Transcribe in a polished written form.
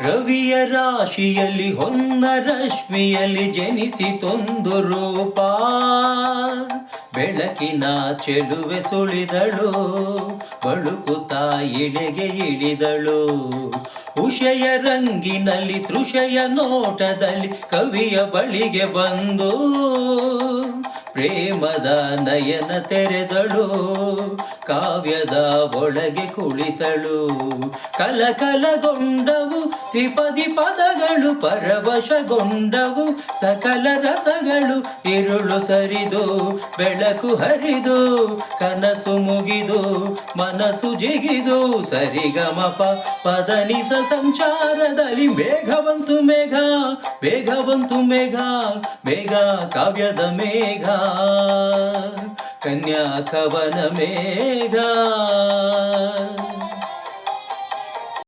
ರವಿಯ ರಾಶಿಯಲ್ಲಿ ಹೊನ್ನ ರಶ್ಮಿಯಲ್ಲಿ ಜನಿಸಿತೊಂದು ರೂಪ, ಬೆಳಕಿನ ಚೆಲುವೆ ಸುಳಿದಳು, ಬಳುಕುತ್ತಾ ಇಳೆಗೆ ಇಳಿದಳು. ಉಷಯ ರಂಗಿನಲ್ಲಿ ತೃಷಯ ನೋಟದಲ್ಲಿ ಕವಿಯ ಬಳಿಗೆ ಬಂದು ಪ್ರೇಮದ ನಯನ ತೆರೆದಳು, ಕಾವ್ಯದ ಒಳಗೆ ಕುಳಿತಳು. ಕಲಕಲಗೊಂಡವು ತ್ರಿಪದಿ ಪದಗಳು, ಪರವಶಗೊಂಡವು ಸಕಲ ರಸಗಳು. ഇരുಳು ಸರಿದು ಬೆಳಕು ಹರಿದು, ಕನಸು ಮುಗಿದು ಮನಸ್ಸು ಜಿಗಿದು. ಸರಿಗಮಪ ಪದನಿಸ ಸಂಚಾರದಲ್ಲಿ ಮೇಘ ಬಂತು ಮೇಘ, ಬೇಗ ಬಂತು ಮೇಘ, ಬೇಗ ಕಾವ್ಯದ ಮೇಘ, ಕನ್ಯಾ ಕವನ ಮೇಘ.